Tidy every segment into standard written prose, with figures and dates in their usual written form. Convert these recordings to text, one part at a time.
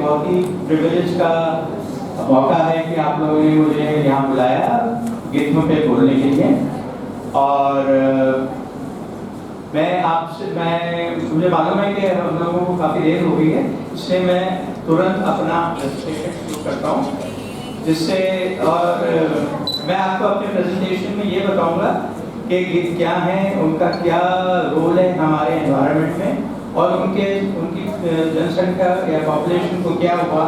बहुत ही प्रिविलेज का मौका है कि आप लोगों ने मुझे यहाँ बुलाया गिद्ध पे बोलने के लिए। और मुझे मालूम है कि हम लोगों को काफ़ी देर हो गई है, इसलिए मैं तुरंत अपना प्रेजेंटेशन शुरू करता हूँ। जिससे और मैं आपको अपने प्रेजेंटेशन में ये बताऊँगा कि गिद्ध क्या है, उनका क्या रोल है हमारे एनवायरनमेंट में, और उनकी जनसंख्या या पॉपुलेशन को क्या हुआ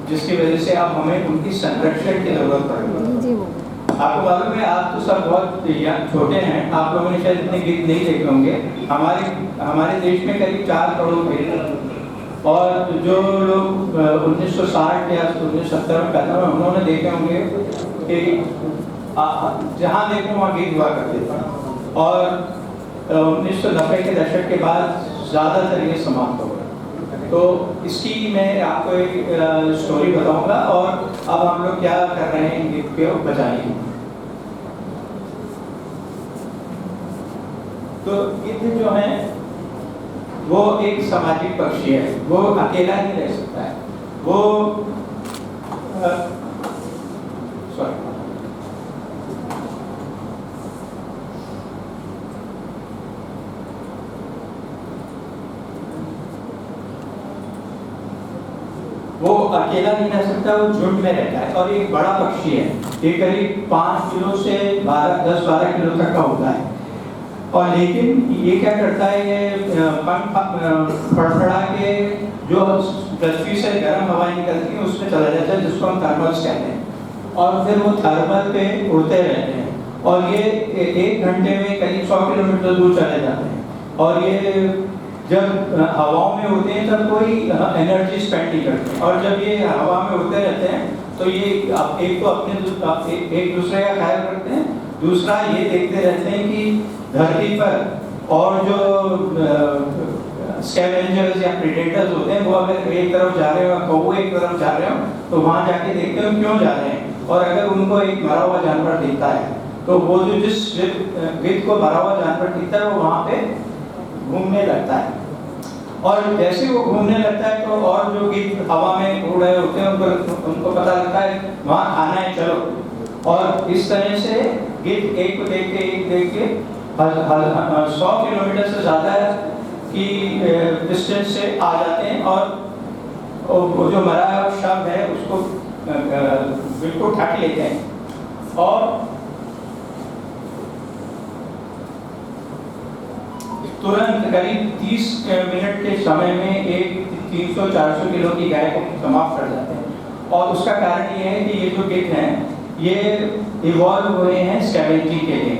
जिसकी वजह से अब हमें उनकी संरक्षण की जरूरत पड़ेगी। आपको मालूम है, आप तो सब बहुत छोटे हैं, आप लोगों ने शायद इतने गिद्ध नहीं देखे होंगे। हमारे देश में करीब 4 करोड़ गिद्ध हैं, और जो लोग 1960 या 1970 में पैदा हुए उन्होंने देखे होंगे कि जहाँ देखो वहाँ गिद्ध हुआ करते थे। और 1990 के दशक के बाद ज़्यादातर ये समाप्त हो गए। तो इसकी मैं आपको एक स्टोरी बताऊंगा, और अब हम लोग क्या कर रहे हैं गिद्ध के बचाने के। तो गिद्ध जो है वो एक सामाजिक पक्षी है, वो अकेला नहीं रह सकता है। वो अकेला नहीं रह सकता, वो झुंड में रहता है, और एक बड़ा पक्षी है। ये करीब 5 किलो से 10-12 किलो तक का होता है। और लेकिन ये क्या करता है, ये पंख फड़फड़ा के जो पृथ्वी से गर्म हवाएं निकलती हैं उसमें चला जाता है, जिसको हम थर्मल्स कहते हैं। और फिर वो थर्मल पे उड़ते रहते हैं, और ये 1 घंटे में करीब 100 किलोमीटर दूर चले जाते हैं। और ये जब हवाओं में उड़ते हैं तब कोई एनर्जी स्पेंड नहीं करते, और जब ये हवा में उड़ते रहते हैं तो ये एक तो अपने एक दूसरे का ख्याल रखते हैं, दूसरा ये देखते रहते हैं कि धरती पर और जो स्कैवेंजर्स या प्रेडेटर्स होते हैं वो अगर एक तरफ जा रहे हो, कौवे एक तरफ जा रहे हो, तो वहाँ जाके देखते हो क्यों जा रहे हैं। और अगर उनको एक मरा हुआ जानवर दिखता है तो वो जो जिस गिद्ध को मरा हुआ जानवर दिखता है वो वहाँ पे घूमने लगता है। और जैसे वो घूमने लगता है तो और जो गिद्ध हवा में उड़ रहे होते हैं उनको पता लगता है वहाँ आना है, चलो। और इस तरह से गिद्ध एक को देख के 100 किलोमीटर से ज़्यादा की डिस्टेंस से आ जाते हैं, और वो जो मरा शव है उसको बिल्कुल ढक लेते हैं। और तुरंत करीब 30 मिनट के समय में एक 300-400 किलो की गाय को समाप्त कर जाते हैं। और उसका कारण ये है कि ये जो गिद्ध हैं ये इवॉल्व हुए हैं स्कैवेंजिंग के लिए।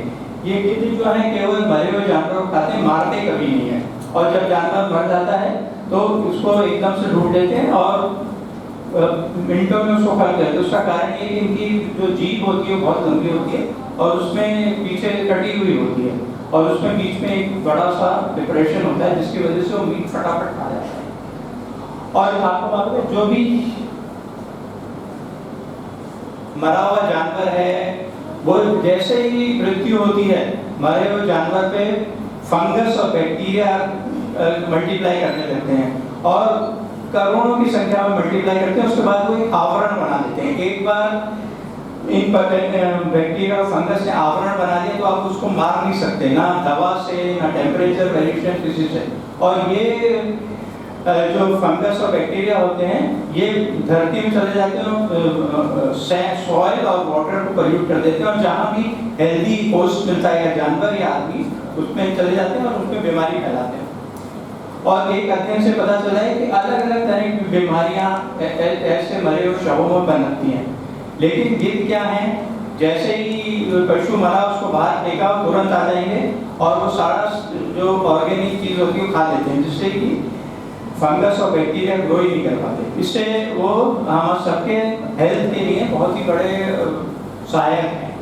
ये गिद्ध जो है केवल मरे हुए जानवरों को खाते हैं, मारते कभी नहीं है। और जब जानवर मर जाता है तो उसको एकदम से ढूंढ लेते हैं और मिनटों में उसको खा लेते हैं। उसका कारण ये कि इनकी जो जीभ होती है बहुत लंबी होती है, और उसमें पीछे कटी हुई होती है, और उसमें बीच में एक बड़ा सा डिप्रेशन होता है, जिसकी वजह से वो मीट फटाफट खा जाता है। और आपको मालूम है, जो भी मरा हुआ जानवर है वो जैसे ही मृत्यु होती है, मरे हुए जानवर पे फंगस और बैक्टीरिया मल्टीप्लाई करने लगते हैं, और करोड़ों की संख्या में मल्टीप्लाई करते हैं। उसके बाद वो एक आवरण बना देते हैं। एक बार इन बैक्टीरिया और फंगस ने आवरण बना दिया तो आप उसको मार नहीं सकते, ना दवा से, ना टेम्परेचर वेरिएशन किसी से। और ये जो फंगस और बैक्टीरिया होते हैं ये धरती में चले जाते हैं, सॉइल और वाटर को पोल्यूट कर देते हैं, और जहाँ भी हेल्दी होस्ट मिलता है या जानवर या आदमी उसमें चले जाते हैं और उसमें बीमारी फैलाते हैं। और एक अध्ययन से पता चला है कि अलग अलग तरह की बीमारियाँ ऐसे मरे हुए शवों में बनती हैं। लेकिन गिद्ध क्या है, जैसे ही पशु मरा उसको बाहर फेंका तुरंत आ जाएंगे, और वो सारा जो ऑर्गेनिक चीज़ होती है वो खा लेते हैं, जिससे कि फंगस और बैक्टीरिया ग्रो ही नहीं कर पाते। इससे वो हम सबके हेल्थ के लिए बहुत ही बड़े सहायक हैं।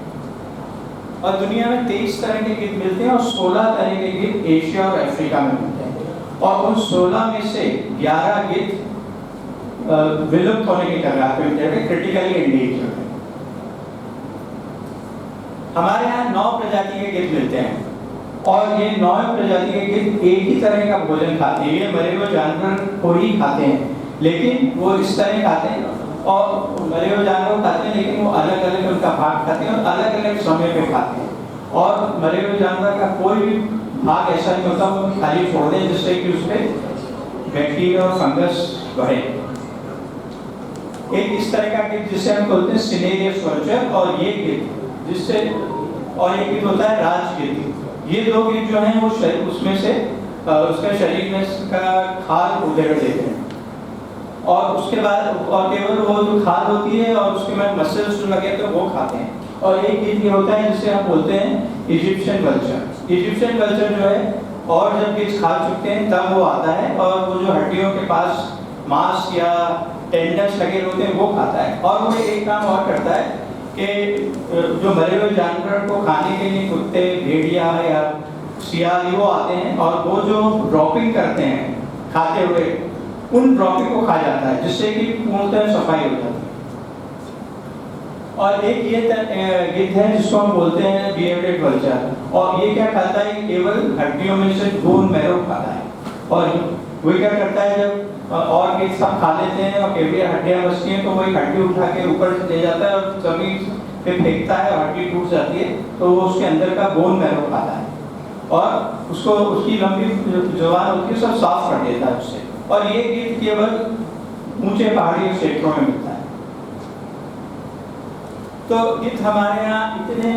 और दुनिया में 23 तरह के गिद्ध मिलते हैं, और 16 तरह के गिद्ध एशिया और अफ्रीका में मिलते हैं। और उन 16 में से 11 गिद्ध विलुप्त होने की कगार पे हैं, क्रिटिकली एंडेंजर्ड है। हमारे यहाँ 9 प्रजाति के गिद्ध मिलते हैं, और ये 9 प्रजाति के गिद्ध एक ही तरह का भोजन खाते हैं। ये मरे हुए जानवर को ही खाते हैं। लेकिन वो इस तरह खाते हैं और मरे हुए जानवर खाते हैं, लेकिन वो अलग अलग उनका भाग खाते हैं और अलग अलग समय पे खाते हैं। और मरे हुए जानवर का कोई भी भाग ऐसा नहीं होता वो खाली छोड़ दें जिससे कि उसमें बैक्टीरिया और फंगस बढ़े। एक इस तरह का गिद्ध जिसे हम बोलते हैं सिनेरियस वर्चर, और ये गिद्ध जिससे, और एक गिद्ध होता है राजगिद्ध। ये दो गिद्ध जो हैं वो उसमें से उसका शरीर में का खाल उधेड़ देते हैं और उसके बाद और केवल वो जो खाल होती है और उसके बाद मसल्स जो लगे तो वो खाते हैं। और एक गिद्ध ये होता है जिसे हम बोलते हैं इजिप्शियन वल्चर। इजिप्शियन वल्चर जो है, और जब गिद्ध खा चुके हैं तब वो आता है और वो जो हड्डियों के पास मांस या टेंडन्स लगे होते हैं वो खाता है। और वो एक काम और करता है कि जो मरे हुए जानवर को खाने के लिए कुत्ते, भेड़िया या सियार वो आते हैं और वो जो ड्रॉपिंग करते हैं खाते हुए, उन ड्रॉपिंग को खा जाता है जिससे कि पूर्णतः सफाई हो जाती है। और एक ये गिद्ध है जिसको हम बोलते हैं बियर्डेड वल्चर, और ये क्या खाता है, केवल हड्डियों में से बोन मैरो खाता है। और वो क्या करता है, जब और गिद्ध सब खा लेते हैं और केवल हड्डियां बचती हैं तो वही हड्डी उठा के ऊपर ले जाता है और जमीन पे फेंकता है, हड्डी टूट जाती है तो वो उसके अंदर का बोन मैरो खाता है और उसको उसकी लंबी जुबान होती है सब साफ कर देता है उससे। और ये गिद्ध केवल ऊंचे पहाड़ी क्षेत्रों में मिलता है। तो गिद्ध हमारे यहाँ इतने,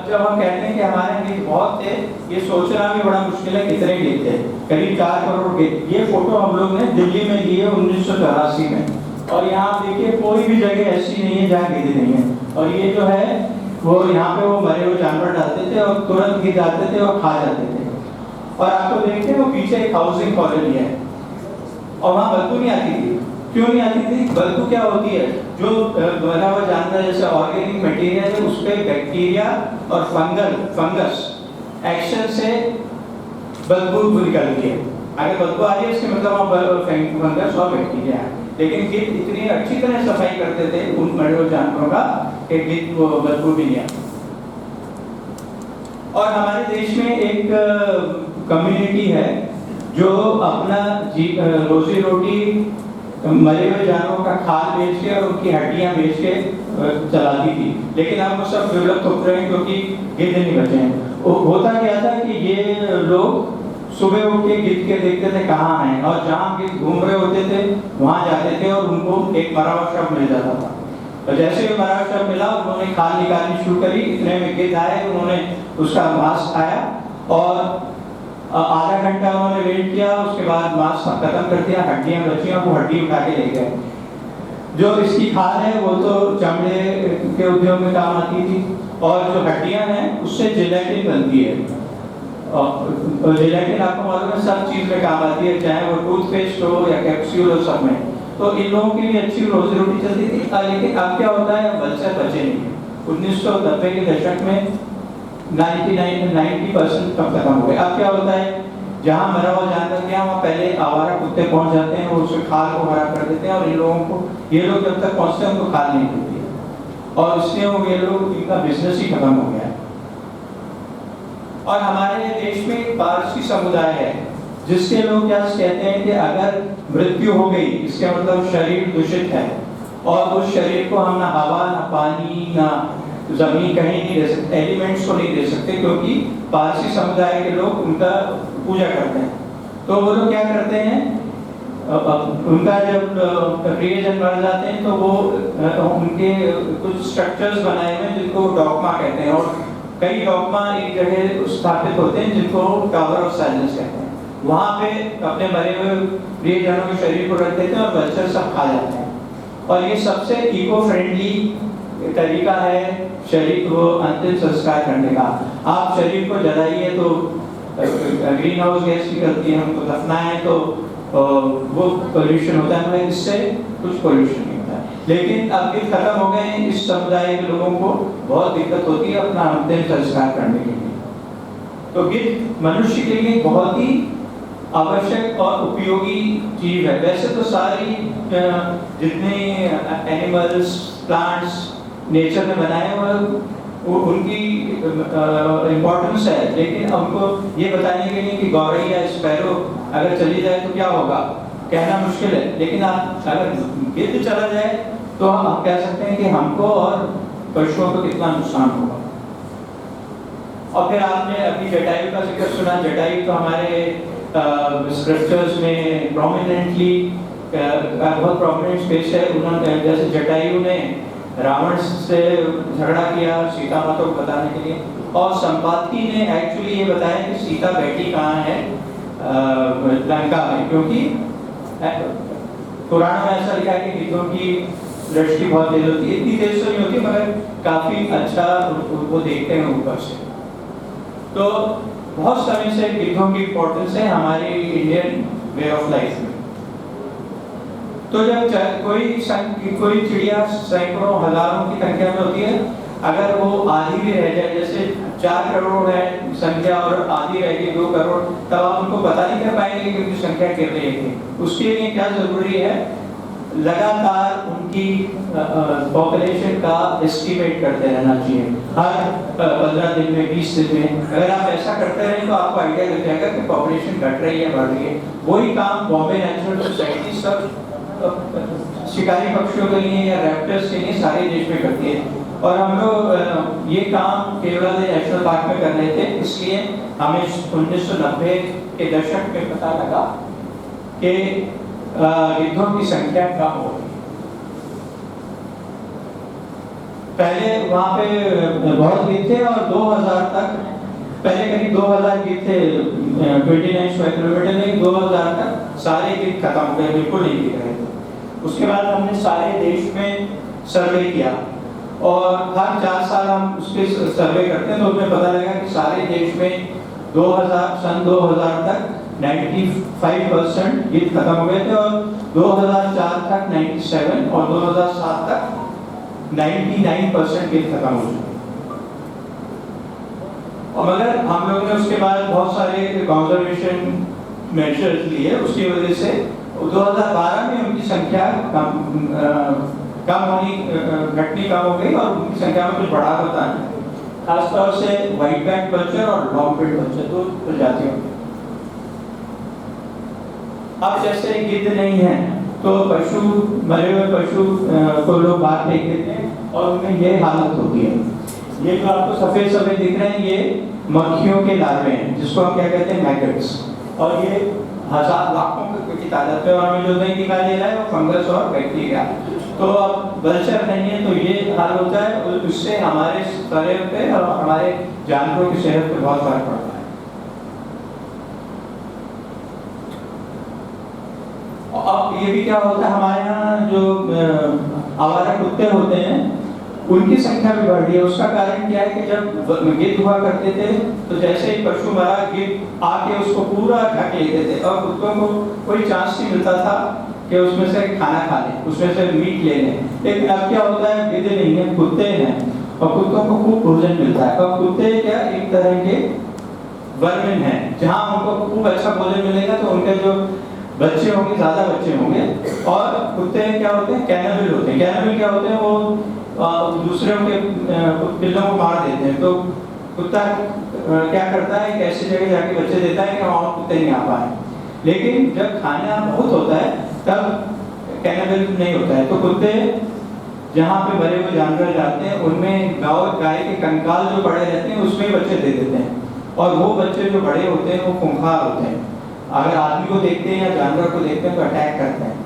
जब हम कहते हैं कि हमारे यहाँ गिद्ध बहुत थे, ये सोचना भी बड़ा मुश्किल है कितने गिद्ध थे, करीब 4 करोड़ गिद्ध। ये फोटो हम लोग ने दिल्ली में ली है 1984 में, और यहाँ आप देखिए कोई भी जगह ऐसी नहीं है जहाँ गिद्ध नहीं है। और ये जो है वो यहाँ पे वो मरे हुए जानवर डालते थे और तुरंत गिद्ध आते थे और खा जाते थे। और आपको देखते हैं वो पीछे एक हाउसिंग कॉलोनी है और वहाँ बदबू नहीं आती थी। क्यों नहीं आती थी? बदबू क्या होती है, जो मरा हुआ जानवर जैसे ऑर्गेनिक मटेरियल है उस पर बैक्टीरिया और फंगस एक्शन से बदबू निकलती है। अगर बदबू आ रही है इसके मतलब फंगस और बैक्टीरिया है। लेकिन गिद्ध इतनी अच्छी तरह सफाई करते थे उन मरे हुए जानवरों का कि गिद्ध वो बदबू भी नहीं आती। और हमारे देश में एक कम्युनिटी है जो अपना रोजी रोटी मरे हुए जानवरों का खाल बेच के और उनकी हड्डियां बेच के चलाती थी, लेकिन अब वो सब डेवलप हो रहे हैं क्योंकि गिद्ध नहीं बचे हैं। होता क्या था कि ये लोग सुबह उठ के गिद्ध के देखते थे कहाँ हैं, और जहाँ गिद्ध घूम रहे होते थे वहाँ जाते थे और उनको एक मरा हुआ शव मिल जाता था। तो जैसे ही मरा हुआ शव मिला उन्होंने खाल निकालनी शुरू करी। इतने में गिद्ध आए, उन्होंने उसका मांस खाया और आधा घंटा उन्होंने वेट किया, उसके बाद मांस खत्म कर दिया, हड्डियां बची और वो हड्डी उठा के ले गए। जो इसकी खाल है वो तो चमड़े के उद्योग में काम आती थी, और जो हड्डियां हैं उससे जेलेटिन बनती है। और जेलेटिन आपको मालूम है सब चीज में काम आती है, चाहे वो टूथपेस्ट हो या कैप्सूल हो, सब में। तो इन लोगों के लिए अच्छी रोजी रोटी चलती थी। लेकिन अब क्या होता है, वल्चर बचे नहीं। 1990 के दशक में 90% कब खत्म हो गए। अब क्या होता है, जहाँ मरा हुआ जानवर गया वहाँ पहले आवारा कुत्ते पहुँच जाते हैं, वो उसके खाल को हरा कर देते हैं और इन लोगों को, ये लोग जब तक पहुँचते हैं उनको खाल नहीं मिलती है और इसलिए वो ये लोग, इनका बिजनेस ही खत्म हो गया है। और हमारे देश में एक पारसी समुदाय है जिसके लोग क्या कहते हैं कि अगर मृत्यु हो गई इसका मतलब शरीर दूषित है और उस शरीर को हम ना हवा, ना पानी, ना जमीन कहीं नहीं दे सकते, एलिमेंट्स को नहीं दे सकते, क्योंकि पारसी समुदाय के लोग उनका पूजा करते हैं। तो वो लोग क्या करते हैं, उनका जब प्रियजन मर जाते हैं तो वो उनके कुछ स्ट्रक्चर्स बनाए हुए हैं जिनको डॉगमा कहते हैं, और कई डॉगमा एक जगह स्थापित होते हैं जिनको टावर ऑफ साइलेंस कहते हैं। वहाँ पे अपने मरे हुए प्रियजनों के शरीर को रख देते हैं और वल्चर सब खा जाते हैं। और ये सबसे इको फ्रेंडली तरीका है शरीर को अंतिम संस्कार करने का। आप शरीर को जलाइए तो ग्रीन हाउस गैस निकलती है, हमको दफनाएं तो वो पोल्यूशन होता है, इससे कुछ पोल्यूशन नहीं होता है। लेकिन अब गिद्ध खत्म हो गए हैं, इस समुदाय के लोगों को बहुत दिक्कत होती है अपना अंतिम संस्कार करने के लिए। तो गिद्ध मनुष्य के लिए बहुत ही आवश्यक और उपयोगी चीज है। वैसे तो सारी जितने एनिमल्स, प्लांट्स नेचर ने बनाए हुए उनकी इम्पोर्टेंस है, लेकिन हमको ये बताने के लिए कि गौरैया या स्पैरो अगर चली जाए तो क्या होगा, कहना मुश्किल है, लेकिन आप अगर गिद्ध चला जाए तो हम कह सकते हैं कि हमको और पशुओं को कितना नुकसान होगा। और फिर आपने अभी जटायु का जिक्र सुना। जटायु तो हमारे स्क्रिप्चर्स में प्रोमिनेंटली बहुत प्रोमिनेंट स्पेस है। उन्होंने जैसे जटायु ने रावण से झगड़ा किया सीता माता को बताने के लिए, और संपाति ने एक्चुअली ये बताया कि सीता बैठी कहाँ है लंका में, क्योंकि पुराणों में ऐसा लिखा है कि गिद्धों की दृष्टि बहुत तेज होती है। इतनी तेज तो नहीं होती मगर काफी अच्छा वो देखते हैं ऊपर से। तो बहुत समय से गिद्धों की इम्पोर्टेंस है हमारे इंडियन वे ऑफ लाइफ में। तो जब कोई चिड़िया सैकड़ों हजारों की संख्या में होती है, अगर वो आधी भी रह जाए, जैसे 4 करोड़ है संख्या और आधी रह गई 2 करोड़, तब आप उनको पता नहीं कर पाएंगे कि उनकी संख्या गिर रही है। उसके लिए क्या जरूरी है, लगातार उनकी पॉपुलेशन का एस्टिमेट करते रहना चाहिए। हर 15 दिन में, 20 दिन में अगर आप ऐसा करते रहें तो आपको आइडिया लग जाएगा कि पॉपुलेशन घट रही है, बढ़ रही है। वही काम बॉम्बे नेचुरल सोसाइटी सब शिकारी पक्षियों के लिए या रैप्टर्स के लिए सारे देश में करती है। और हम लोग ये काम केवल नेशनल पार्क में कर रहे थे, इसलिए हमें 1990 के दशक में पता लगा कि गिद्धों की संख्या कम हो गई। पहले वहाँ पे बहुत गिद्ध थे और 2000 तक, पहले करीब 2000 गिद्ध थे 29 स्क्वायर किलोमीटर में, 2000 तक सारे गिद्ध खत्म हो गए, बिल्कुल नहीं दिख रहे थे। उसके बाद हमने सारे देश में सर्वे किया और हर 4 साल हम उसके सर्वे करते हैं, तो उसमें पता लगा कि सारे देश में सन 2000 तक 95% गिद्ध खत्म हो गए थे और 2004 तक 97 और 2007 तक 99% गिद्ध खत्म हो चुके। और मगर हम लोगों ने उसके बाद बहुत सारे कंजर्वेशन मेजर्स लिए, उसकी वजह से 2012 में उनकी संख्या घटनी कम हो गई और उनकी संख्या में कुछ बढ़ा होता है, खासतौर से व्हाइट बैक बल्चर और लॉन्ग बिल्ड बल्चर, 2 प्रजातियों के। अब जैसे गिद्ध नहीं है तो पशु, मरे हुए पशु को लोग बाहर फेंक देते हैं और उनमें ये हालत होती है। ये जो आपको सफेद सफेद दिख रहे हैं, ये मक्खियों के लार्वे हैं, जिसको हम क्या कहते हैं, मैगट्स। और ये हजार लाखों की तादाद पे, और हमें जो नहीं दिखाई दे रहा है वो फंगस और बैक्टीरिया। तो अब बल्चर नहीं है तो ये हाल होता है, उससे हमारे शरीर पे और हमारे जानवरों की सेहत पे बहुत फर्क पड़ता है। अब ये भी क्या होता है, हमारे यहाँ जो आवारा कुत्ते होते हैं उनकी संख्या भी बढ़ रही है। उसका कारण क्या है कि जब गिद्ध हुआ करते थे तो जैसे ही पशु मरा, गिद्ध आके उसको पूरा ढक लेते थे और कुत्तों को कोई चांस नहीं मिलता था कि उसमें से खाना खा लें, उसमें से मीट ले लें। लेकिन अब क्या होता है, गिद्ध नहीं है, कुत्ते हैं और कुत्तों को खूब भोजन मिलता है। और कुत्ते क्या एक तरह के वर्मिन हैं, जहाँ उनको खूब अच्छा भोजन मिलेगा तो उनके जो बच्चे होंगे, ज्यादा बच्चे होंगे। और कुत्ते क्या होते हैं, कैनिबल होते हैं। कैनिबल क्या होते हैं, वो दूसरे के पिल्लों को मार देते हैं। तो कुत्ता क्या करता है, एक ऐसी जगह जाके बच्चे देता है कि वहाँ कुत्ते नहीं आ पाए। लेकिन जब खाना बहुत होता है तब कैनिबल नहीं होता है, तो कुत्ते जहाँ पे मरे हुए जानवर जाते हैं उनमें गाय के कंकाल जो पड़े रहते हैं उसमें बच्चे दे देते हैं। और वो बच्चे जो बड़े होते हैं वो खूंखार होते हैं, अगर आदमी को देखते हैं या जानवर को देखते हैं तो अटैक करते हैं।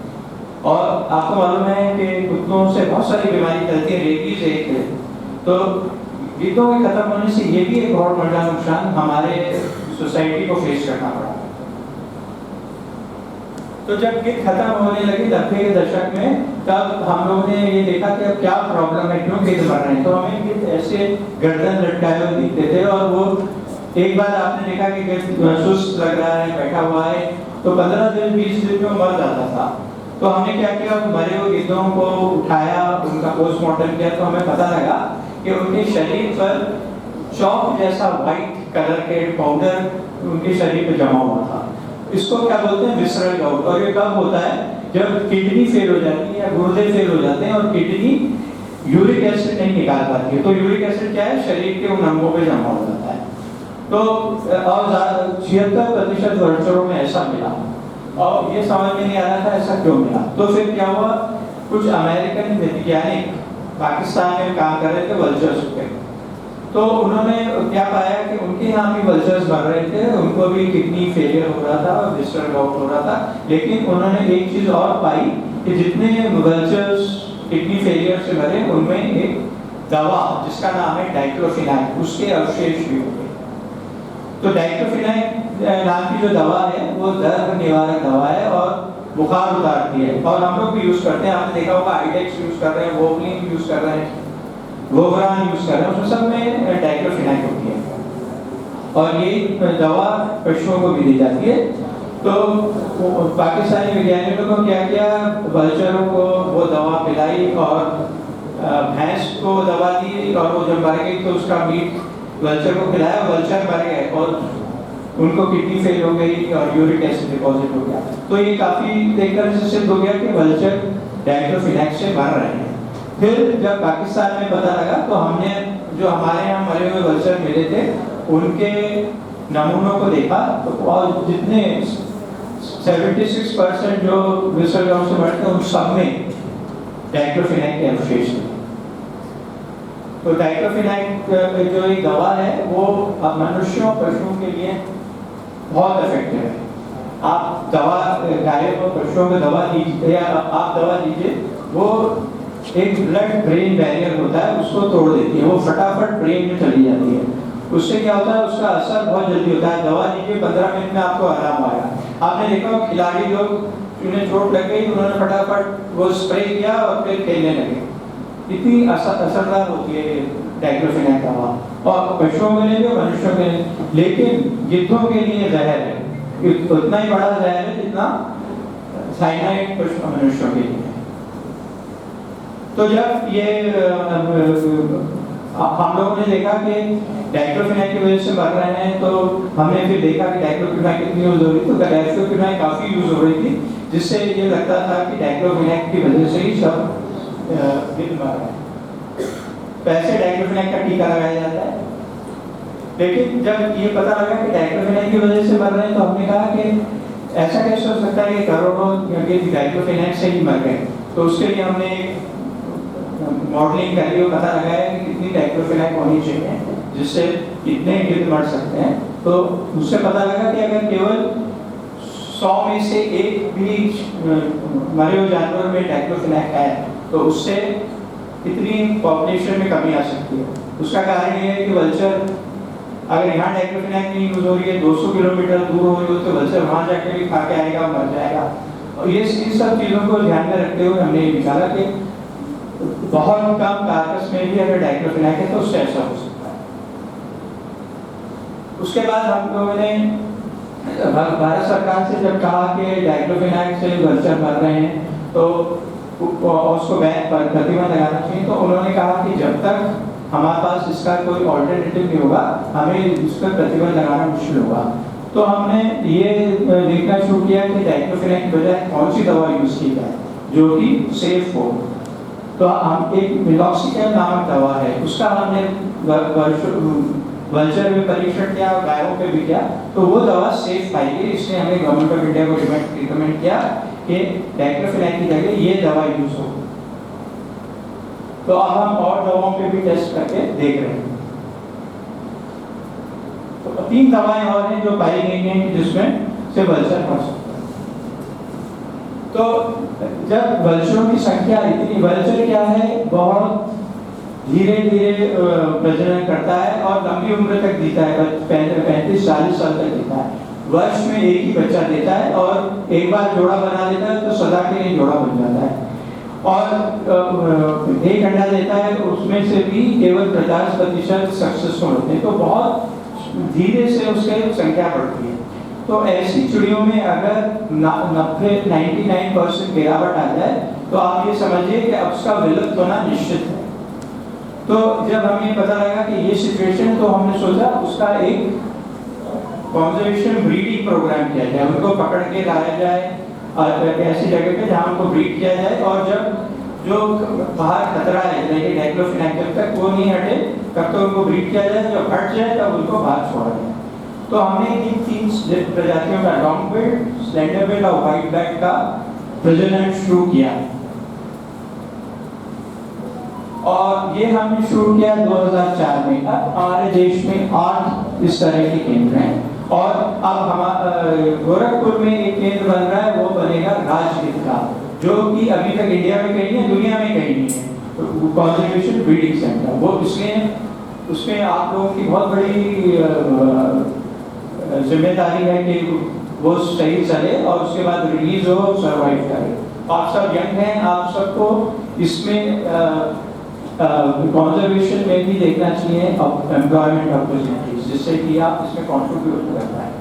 और आपको मालूम है कि कुत्तों से बहुत सारी बीमारी फैलती है, रेबीज एक है। तो गिद्धों के खत्म होने से ये भी एक बहुत बड़ा नुकसान हमारे सोसाइटी को फेस करना पड़ा। तो जब गिद्ध खत्म होने लगी 90 के दशक में, तब हम लोगों ने ये देखा कि अब क्या प्रॉब्लम है, क्यों गिद्ध मर रहे हैं। तो हमें गिद्ध ऐसे गर्दन लटकाए हुए दिखते थे और वो एक बार आपने देखा कि गिद्ध सुस्त लग रहा है, बैठा हुआ है, तो 15 दिन 20 दिन में मर जाता था। तो हमने क्या किया, मरे हुए गिद्धों को उठाया, उनका पोस्टमार्टम किया, तो हमें पता लगा कि उनके शरीर पर चौक जैसा व्हाइट कलर के पाउडर उनके शरीर पे जमा हुआ था। इसको क्या बोलते हैं, विसरल गाउट। और ये कब होता है, जब किडनी फेल हो जाती है या गुर्दे फेल हो जाते हैं और किडनी यूरिक एसिड नहीं निकाल पाती है। तो यूरिक एसिड क्या है, शरीर के उन अंगों पे जमा हो जाता है। तो 76% वर्षों में ऐसा मिला। और ये समझ में नहीं आ रहा था ऐसा क्यों मिला। तो फिर क्या हुआ, कुछ अमेरिकन वैज्ञानिक पाकिस्तान में काम कर रहे थे वल्चर्स पे, तो उन्होंने क्या पाया कि उनके यहाँ भी वल्चर्स मर रहे थे, उनको भी किडनी फेलियर हो रहा था, विस्टरल गॉट हो रहा था, लेकिन उन्होंने एक चीज और पाई कि जितने वल्चर्स किडनी फेलियर से मरे उनमें एक दवा जिसका नाम है डाइक्लोफिनाक, उसके अवशेष भी हो गए। तो डाइक्लोफिनाक नाम की जो दवा है वो दर्द निवारक दवा है और बुखार उतारती है, और हम लोग भी यूज करते हैं। आपने देखा होगा आइडेक्स यूज कर रहे हैं, वोवलिन यूज कर रहे हैं, वोवरान यूज कर रहे हैं, उसमें सब में डाइक्लोफिनाक होती है और ये दवा पशुओं को भी दी जाती है। तो पाकिस्तानी वैज्ञानिकों को क्या किया, वल्चरों को वो दवा पिलाई और भैंस को दवा दी, और वो जब मर गई तो उसका मीट वल्चर को खिलाया, वल्चर मर गए और उनको किडनी फेल हो गई और यूरिक एसिड डिपॉजिट हो गया। तो ये काफी देखकर से सिद्ध हो गया कि वल्चर डाइक्लोफिनाक से मर रहे हैं। फिर जब पाकिस्तान में पता लगा तो हमने जो हमारे यहाँ मरे हुए वल्चर मिले थे उनके नमूनों को देखा, तो और जितने 76% जो विस्टरल गॉट से मरे थे उन सब में डाइक्लोफिनाक के अवशेष थे। तो डाइक्लोफिनाक जो एक दवा है वो मनुष्यों पशुओं के लिए बहुत इफेक्टिव है। आप दवा गायों और पशुओं को दवा दीजिए या आप दवा दीजिए, वो एक ब्लड ब्रेन बैरियर होता है उसको तोड़ देती है, वो फटाफट ब्रेन में चली जाती है। उससे क्या होता है, उसका असर बहुत जल्दी होता है। दवा दीजिए 15 मिनट में आपको आराम आएगा। आपने देखा खिलाड़ी लोग जिन्हें चोट लग गई उन्होंने फटाफट वो स्प्रे किया और फिर खेलने लगे। इतनी असरदार होती है डाइक्लोफिनाक दवा, और पशुओं के लिए भी मनुष्यों के लिए, लेकिन गिद्धों के लिए जहर है, उतना ही बड़ा जहर है जितना साइनाइड मनुष्यों के लिए। तो जब ये हम लोगों ने देखा कि डाइक्लोफिनाक की वजह से मर रहे हैं, तो हमने फिर देखा कि डाइक्लोफिनाक कितनी यूज हो रही थी। तो डाइक्लोफिनाक काफी यूज हो रही थी, जिससे ये लगता था कि डाइक्लोफिनाक की वजह से ही सब गिद्ध मर रहे हैं। पैसे डाइक्लोफिनाक का टीका लगाया जाता है, लेकिन जब ये पता लगा कि डाइक्लोफिनाक की वजह से मर रहे हैं तो हमने कहा कि ऐसा कैसे हो सकता है कि करोड़ों गिद्ध डाइक्लोफिनाक से ही मर गए। तो उसके लिए हमने मॉडलिंग करी और पता लगाया कि कितनी डाइक्लोफिनाक होनी चाहिए जिससे कितने गिद्ध मर सकते हैं। तो उससे पता लगा कि अगर केवल 100 में से एक भी मरे हुए जानवर में डाइक्लोफिनाक है तो उससे कितनी पॉपुलेशन में कमी आ सकती है। उसका कारण ये है कि वल्चर अगर यहाँ डाइक्लोफिनाक नहीं यूज हो रही है, 200 किलोमीटर दूर हो रही हो, तो वल्चर वहाँ जाके भी खा के आएगा, मर जाएगा। और ये इन सब चीज़ों को ध्यान में रखते हुए हमने ये निकाला कि बहुत कम कार्कस में भी अगर डाइक्लोफिनाक है तो उससे ऐसा हो सकता है। उसके बाद हम लोगों ने भारत सरकार से जब कहा कि डाइक्लोफिनाक से वल्चर मर रहे हैं तो उसको बैन पर प्रतिबंध लगाना चाहिए, तो उन्होंने कहा कि जब तक हमारे पास इसका कोई ऑल्टरनेटिव नहीं होगा हमें इस पर प्रतिबंध लगाना मुश्किल होगा। तो हमने ये देखना शुरू किया कि डाइक्लोफिनाक की बजाय कौन सी दवा यूज की जाए जो कि सेफ हो। तो हम एक मिलॉक्सिडिल नामक दवा है, उसका हमने वल्चर में परीक्षण किया और गायों पे भी किया, तो वो दवा सेफ पाई गई। इसलिए हमने गवर्नमेंट ऑफ इंडिया को रिकमेंड किया कि डाइक्लोफिनाक की जगह ये दवा यूज हो। तो अब हम और दवाओं पे भी टेस्ट करके देख रहे हैं। तो 3 दवाएं और हैं जो पाई गई हैं जिसमें से वल्चर मर सकता है। तो जब वल्चरों की संख्या इतनी, वल्चर क्या है, बहुत धीरे धीरे प्रजनन करता है और लंबी उम्र तक जीता है, 35-40 साल तक जीता है। वर्ष में एक ही बच्चा देता है और एक बार जोड़ा बना देता है तो सदा के लिए जोड़ा बन जाता है। और एक अंडा देता है, उसमें से भी केवल 50% सक्सेसफुल होते हैं। तो बहुत धीरे से उसकी संख्या बढ़ती है। तो ऐसी चिड़ियों में अगर 99% गिरावट आ जाए तो आप ये समझिए कि अब उसका विलुप्त होना निश्चित है। तो जब हमें पता लगा कि ये सिचुएशन, तो हमने सोचा उसका एक कंजर्वेशन ब्रीडिंग प्रोग्राम किया जाए, उनको पकड़ के लाया जाए ऐसी जगह पे जहाँ उनको ब्रीड किया जाए, और जब जो बाहर खतरा है जैसे डाइक्लोफिनाक जब तक वो नहीं हटे तब तो उनको ब्रीड किया जाए, जब हट जाए तब उनको बाहर छोड़ा जाए। तो हमने इन 3 प्रजातियों का लॉन्ग बिल्ड, स्लेंडर बिल और व्हाइट बैक का प्रजनन शुरू किया। और ये हमने शुरू किया 2004 में। अब हमारे देश में 8 इस तरह के केंद्र हैं और अब हमारे गोरखपुर में एक केंद्र बन रहा है, वो बनेगा राजगीर का, जो कि अभी तक इंडिया में कहीं नहीं, दुनिया में कहीं नहीं है, कंजर्वेशन ब्रीडिंग सेंटर। वो इसलिए उसमें आप लोगों की बहुत बड़ी जिम्मेदारी है कि वो सही चले और उसके बाद रिलीज हो, सर्वाइव करे। आप सब यंग हैं, आप सबको इसमें कंजर्वेशन में भी देखना चाहिए एम्प्लॉयमेंट अपॉर्चुनिटीज, जिससे कि आप इसमें कंट्रीब्यूट कर पाए।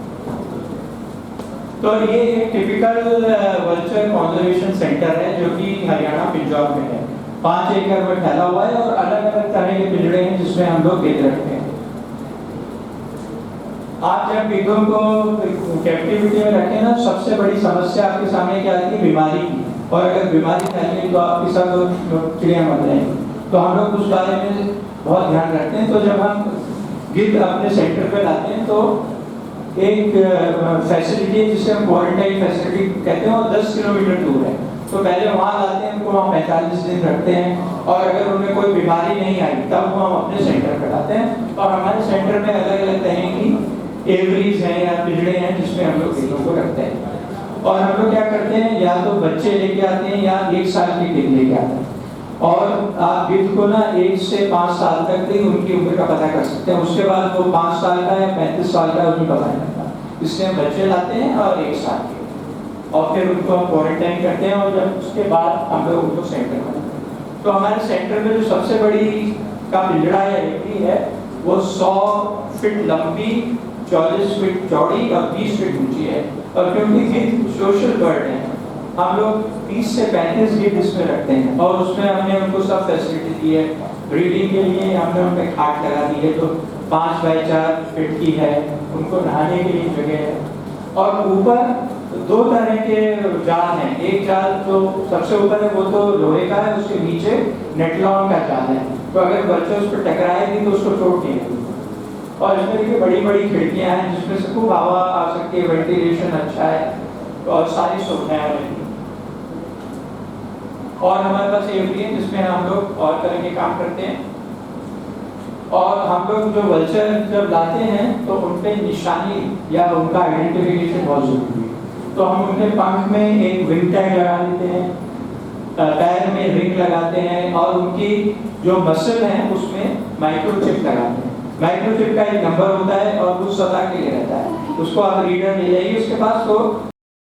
तो ये एक टिपिकल वल्चर कंजर्वेशन सेंटर है जो कि हरियाणा पंजाब में है। 5 एकड़ में फैला हुआ है और अलग अलग तरह के पिंजड़े हैं जिसमें हम लोग गिद्ध रखते हैं। आप जब गिद्धों को कैप्टिविटी में रखें ना, सबसे बड़ी समस्या आपके सामने क्या आती है? बीमारी की। और अगर बीमारी फैलेगी तो आपके साथ चिड़िया मर जाएंगी। तो हम लोग उस बारे में बहुत ध्यान रखते हैं। तो जब हम गिद्ध अपने सेंटर पे लाते हैं तो एक फैसिलिटी है जिसे हम क्वारंटाइन फैसिलिटी कहते हैं, और 10 किलोमीटर दूर है। तो पहले वहाँ लाते हैं, उनको हम 45 दिन रखते हैं और अगर उन्हें कोई बीमारी नहीं आई तब वो हम अपने सेंटर पे लाते हैं। और हमारे सेंटर में अलग अलग तरह की एवरीज हैं या पिंजड़े हैं जिसमें हम लोग गिद्धों को रखते हैं। और हम लोग क्या करते हैं, या तो बच्चे लेके आते हैं या 1 साल के गिद्ध लेके आते हैं। और आप गिद्ध को ना 1 से 5 साल तक भी उनकी उम्र का पता कर सकते हैं। उसके बाद वो 5 साल का या 35 साल का उसमें पता नहीं लगता। इसलिए हम बच्चे लाते हैं और 1 साल के, और फिर उनको हम क्वारंटाइन करते हैं और जब उसके बाद हम लोग उनको सेंटर में लाते हैं। तो हमारे सेंटर में जो सबसे बड़ी का पिंजड़ा या एवरी है वो 100 फीट लंबी, 40 फीट चौड़ी और 20 फीट ऊंची है। और क्योंकि गिद्ध सोशल बर्ड है, हम लोग 30 से 35 गिद्ध इसमें रखते हैं और उसमें हमने उनको सब फैसिलिटी दी है। ब्रीडिंग के लिए हमने उनपे खाट लगा दी है, तो 5 बाई 4 फीट की है, उनको नहाने के लिए जगह है। और ऊपर 2 तरह के जाल हैं। एक जाल जो सबसे ऊपर है वो तो लोहे का है, उसके नीचे नेटलॉन का जाल है, तो अगर बच्चे उस पर टकराएगी तो उसको चोट नहीं लगेगी। और इसमें देखिए बड़ी बड़ी खिड़कियां हैं जिसमें से खूब हवा आ सकती है, वेंटिलेशन अच्छा है और सारी सुविधाएं हैं। और हमारे पास एवरी है जिसमें हम लोग और तरह के काम करते हैं। और हम लोग जो वल्चर जब लाते हैं तो उन पे निशानी या उनका आइडेंटिफिकेशन बहुत जरूरी है। तो हम उनके पंख में एक विंग टैग लगा देते हैं, पैर में रिंग लगाते हैं और उनकी जो मसल है उसमें माइक्रोचिप लगाते हैं। माइक्रोचिप का एक नंबर होता है और वो सदा के लिए रहता है। उसको आप रीडर ले जाइए उसके पास, तो